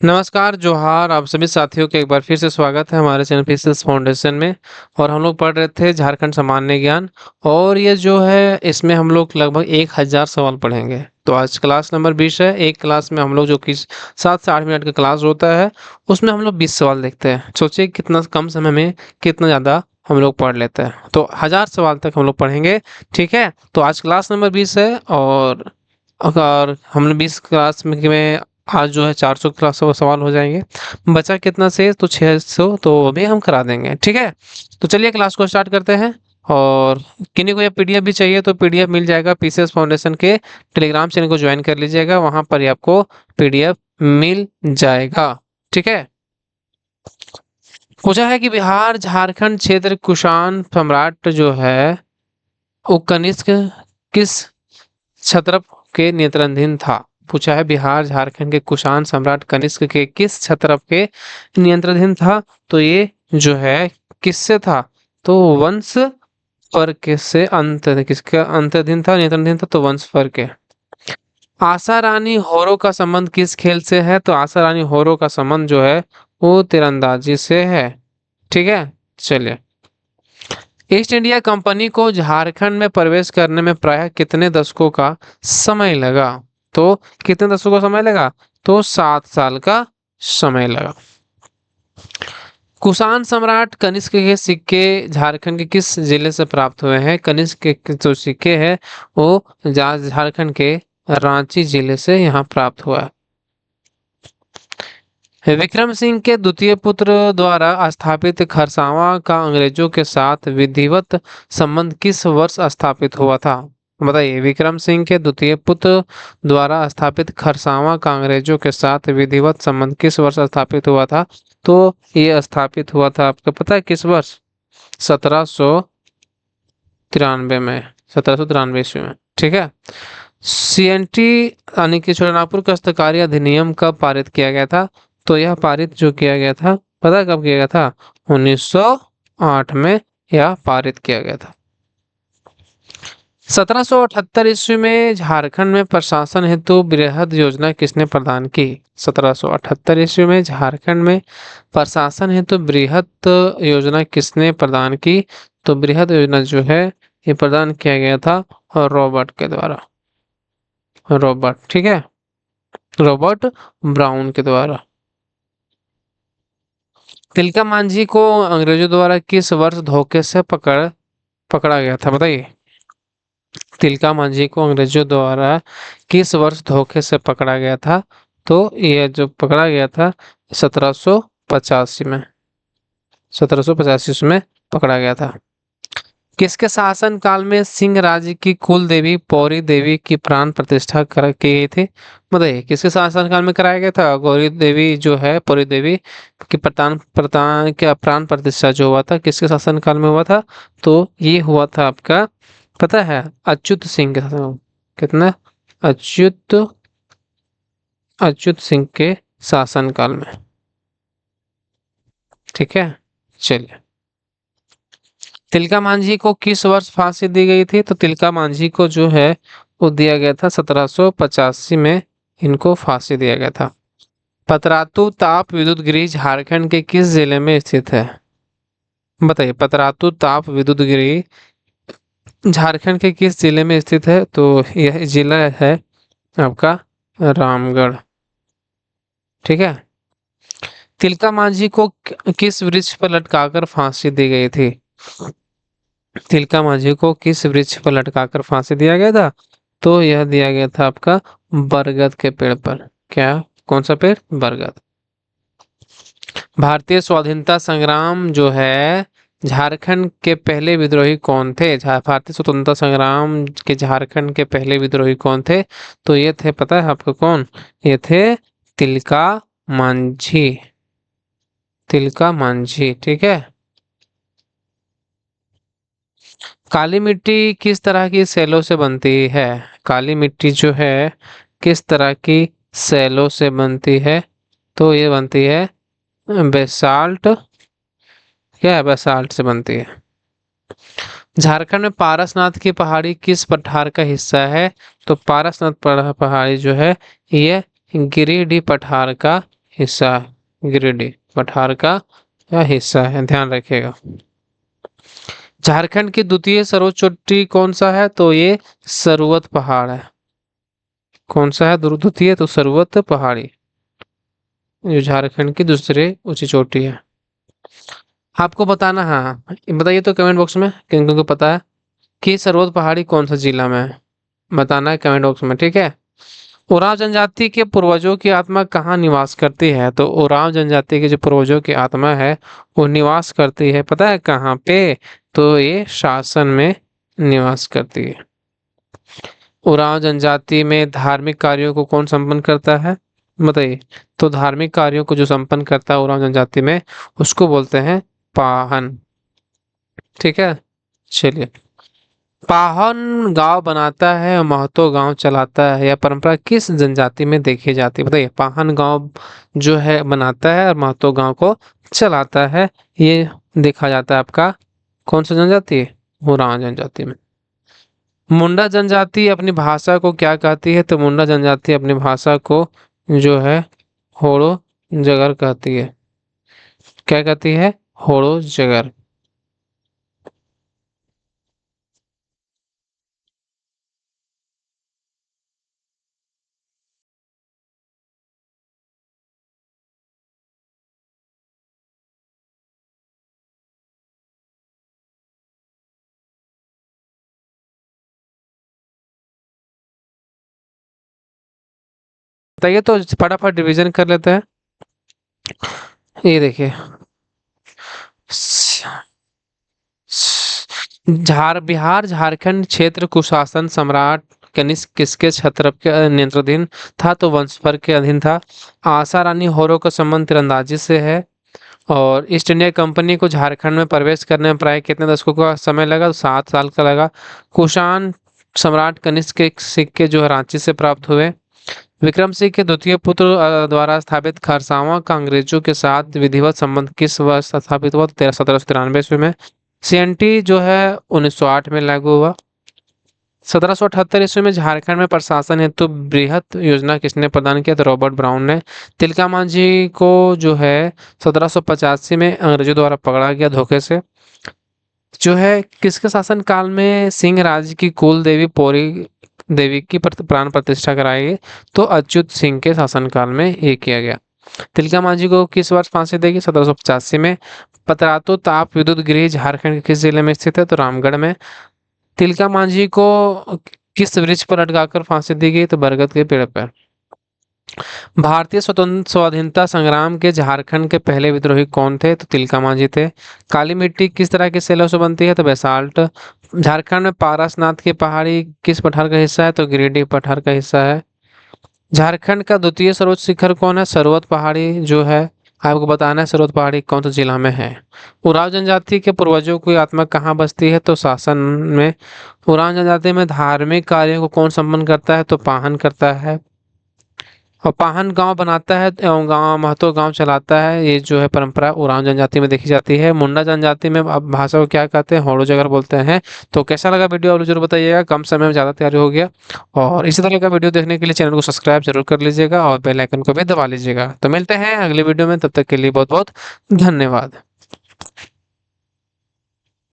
नमस्कार, जोहार आप सभी साथियों का एक बार फिर से स्वागत है हमारे चैनल फिजिक्स फाउंडेशन में। और हम लोग पढ़ रहे थे झारखंड सामान्य ज्ञान। और ये जो है इसमें हम लोग लगभग 1000 सवाल पढ़ेंगे। तो आज क्लास नंबर 20 है। एक क्लास में हम लोग जो कि 7 से 8 मिनट का क्लास होता है उसमें हम लोग 20 सवाल देखते हैं। सोचिए कितना कम समय में कितना ज़्यादा हम लोग पढ़ लेते हैं। तो 1000 सवाल तक हम लोग पढ़ेंगे। ठीक है, तो आज क्लास नंबर 20 है। और अगर हमने 20 क्लास में आज जो है 400 क्लास सवाल हो जाएंगे। बचा कितना से तो 600, तो वो भी हम करा देंगे। ठीक है, तो चलिए क्लास को स्टार्ट करते हैं। और किन्हीं को ये पीडीएफ भी चाहिए तो पीडीएफ मिल जाएगा। पीसीएस फाउंडेशन के टेलीग्राम चैनल को ज्वाइन कर लीजिएगा, वहां पर ही आपको पीडीएफ मिल जाएगा। ठीक है, पूछा है कि बिहार झारखंड क्षेत्र कुषाण सम्राट जो है वो कनिष्क किस क्षत्रप के नियंत्रणाधीन था। पूछा है बिहार झारखंड के कुषाण सम्राट कनिष्क के किस क्षत्रप के नियंत्रणाधीन था। तो ये जो है किससे था, तो वंश पर किससे अंत किसके अंतधीन था, नियंत्रणाधीन था, तो वंश पर के। आशा रानी होरो का संबंध किस खेल से है, तो आशा रानी होरो का संबंध जो है वो तीरंदाजी से है। ठीक है, चलिए। ईस्ट इंडिया कंपनी को झारखंड में प्रवेश करने में प्रायः कितने दशकों का समय लगा। तो कितने दशकों का समय लगा, तो 7 साल का समय लगा। कुषाण सम्राट कनिष्क के सिक्के झारखंड के किस जिले से प्राप्त हुए हैं। कनिष्क के जो सिक्के हैं वो झारखंड के रांची जिले से यहाँ प्राप्त हुआ है। विक्रम सिंह के द्वितीय पुत्र द्वारा स्थापित खरसावां का अंग्रेजों के साथ विधिवत संबंध किस वर्ष स्थापित हुआ था। बताइए, विक्रम सिंह के द्वितीय पुत्र द्वारा स्थापित खरसावां का अंग्रेजों के साथ विधिवत संबंध किस वर्ष स्थापित हुआ था। तो ये स्थापित हुआ था, आपको पता है किस वर्ष, 1793 में, 1793 ईस्वी में। ठीक है, सीएनटी यानी कि छोटानागपुर काश्तकारी अधिनियम कब पारित किया गया था। तो यह पारित जो किया गया था, पता कब किया गया था, 1908 में यह पारित किया गया था। 1778 ईस्वी में झारखंड में प्रशासन हेतु बृहद योजना किसने प्रदान की। 1778 ईस्वी में झारखंड में प्रशासन हेतु बृहद योजना किसने प्रदान की। तो बृहद योजना जो है ये प्रदान किया गया था रॉबर्ट के द्वारा। रॉबर्ट, ठीक है, रॉबर्ट ब्राउन के द्वारा। तिलका मांझी को अंग्रेजों द्वारा किस वर्ष धोखे से पकड़ा गया था, बताइए। तिलका मांझी को अंग्रेजों द्वारा किस वर्ष धोखे से पकड़ा गया था। तो यह जो पकड़ा गया था 1785 में, 1785 में पकड़ा गया था। किसके शासन काल में सिंह राज्य की कुल देवी पौरी देवी की प्राण प्रतिष्ठा की गई थी। बताइए, किसके शासन काल में कराया गया था। गौरी देवी जो है, पौरी देवी की प्रतान प्रतान क्या प्राण प्रतिष्ठा जो हुआ था किसके शासन काल में हुआ था। तो ये हुआ था आपका, पता है, अच्युत सिंह के शासन। कितना, अच्युत अच्युत सिंह के शासन काल में। ठीक है, चलिए। तिलका मांझी को किस वर्ष फांसी दी गई थी। तो तिलका मांझी को जो है वो दिया गया था 1785 में, इनको फांसी दिया गया था। पतरातू ताप विद्युत गृह झारखंड के किस जिले में स्थित है। बताइए, पतरातू ताप विद्युत गृह झारखंड के किस जिले में स्थित है। तो यह जिला है आपका रामगढ़। ठीक है, तिलका मांझी को किस वृक्ष पर लटकाकर फांसी दी गई थी। तिलका मांझी को किस वृक्ष पर लटकाकर फांसी दिया गया था। तो यह दिया गया था आपका बरगद के पेड़ पर। क्या, कौन सा पेड़, बरगद। भारतीय स्वाधीनता संग्राम जो है झारखंड के पहले विद्रोही कौन थे। भारतीय स्वतंत्रता संग्राम के झारखंड के पहले विद्रोही कौन थे। तो ये थे, पता है आपको कौन, ये थे तिलका मांझी। तिलका मांझी, ठीक है। काली मिट्टी किस तरह की सेलों से बनती है। काली मिट्टी जो है किस तरह की सेलों से बनती है। तो ये बनती है बेसाल्ट, क्या है, बेसाल्ट से बनती है। झारखंड में पारसनाथ की पहाड़ी किस पठार का हिस्सा है। तो पारसनाथ पहाड़ी जो है ये गिरिडीह पठार का हिस्सा है। गिरिडीह पठार का हिस्सा है, ध्यान रखिएगा। झारखंड की द्वितीय सर्वोच्च चोटी कौन सा है? तो ये सर्वत पहाड़ है। कौन सा है द्वितीय? तो सर्वत पहाड़ी, जो झारखंड की दूसरी ऊंची चोटी है। आपको बताना, हाँ बताइए तो कमेंट बॉक्स में किन किन को पता है कि सर्वत पहाड़ी कौन सा जिला में है, बताना है कमेंट बॉक्स में, ठीक है। उरांव जनजाति के पूर्वजों की आत्मा कहाँ निवास करती है? तो उरांव जनजाति के जो पूर्वजों की आत्मा है वो निवास करती है, पता है कहाँ पे? तो ये शासन में निवास करती है। उरांव जनजाति में धार्मिक कार्यों को कौन संपन्न करता है? बताइए। तो धार्मिक कार्यों को जो संपन्न करता है उरांव जनजाति में, उसको बोलते हैं पाहन, ठीक है। चलिए, पाहन गांव बनाता है और महतो गांव चलाता है, यह परंपरा किस जनजाति में देखी जाती है? बताइए। पाहन गांव जो है बनाता है और महतो गांव को चलाता है, ये देखा जाता है आपका कौन सा जनजाति है? उरांव जनजाति में। मुंडा जनजाति अपनी भाषा को क्या कहती है? तो मुंडा जनजाति अपनी भाषा को जो है होड़ो जगर कहती है। क्या कहती है? होड़ो जगर। बताइए तो फटाफट डिवीजन कर लेते हैं। ये देखिए, बिहार झारखंड क्षेत्र कुशासन सम्राट कनिष्क किसके क्षत्रप के नियंत्रणाधीन था? तो वंशपर के अधीन था। आशा रानी होरो का संबंध तीरंदाजी से है। और ईस्ट इंडिया कंपनी को झारखंड में प्रवेश करने में प्राय कितने दशकों का समय लगा? तो 7 साल का लगा। कुषाण सम्राट कनिष्क के सिक्के जो है रांची से प्राप्त हुए। विक्रम सिंह के द्वितीय पुत्र द्वारा स्थापित खरसावां का अंग्रेजों के साथ विधिवत संबंध किस वर्ष स्थापित हुआ? 1793 ईस्वी में। सीएनटी जो है 1908 में लागू हुआ। 1778 ईस्वी में झारखंड में प्रशासन हेतु बृहत योजना किसने प्रदान किया? तो रॉबर्ट ब्राउन ने। तिलका मांझी को जो है 1785 में अंग्रेजों द्वारा पकड़ा गया धोखे से। जो है किसके शासन काल में सिंह राज्य की कुल देवी पौरी देवी की प्राण प्रतिष्ठा कराई गई? तो अच्युत सिंह के शासनकाल में ये किया गया। तिलका मांझी को किस वर्ष फांसी देगी? 1785 में। पतरातू ताप विद्युत गृह झारखंड के किस जिले में स्थित है? तो रामगढ़ में। तिलका मांझी को किस वृक्ष पर लटकाकर फांसी दी गई? तो बरगद के पेड़ पर। भारतीय स्वतंत्र स्वाधीनता संग्राम के झारखंड के पहले विद्रोही कौन थे? तो तिलका मांझी थे। काली मिट्टी किस तरह के सेलों से बनती है? तो बेसाल्ट। झारखंड में पारसनाथ की पहाड़ी किस पठार का हिस्सा है? तो गिरिडीह पठार का हिस्सा है। झारखंड का द्वितीय सर्वोच्च शिखर कौन है? सर्वत पहाड़ी जो है, आपको बताना है सर्वत पहाड़ी कौन सा जिला में है। उरांव जनजाति के पूर्वजों की आत्मा कहाँ बसती है? तो शासन में। उरांव जनजाति में धार्मिक कार्यों को कौन संपन्न करता है? तो पाहन करता है। और पाहन गांव बनाता है एवं गांव महतो गांव चलाता है, ये जो है परंपरा उरांव जनजाति में देखी जाती है। मुंडा जनजाति में अब भाषा को क्या कहते हैं? होड़ो जगर बोलते हैं। तो कैसा लगा वीडियो आप जरूर बताइएगा, कम समय में ज़्यादा तैयारी हो गया। और इसी तरह का वीडियो देखने के लिए चैनल को सब्सक्राइब जरूर कर लीजिएगा और बेल आइकन को भी दबा लीजिएगा। तो मिलते हैं अगले वीडियो में, तब तक के लिए बहुत बहुत धन्यवाद।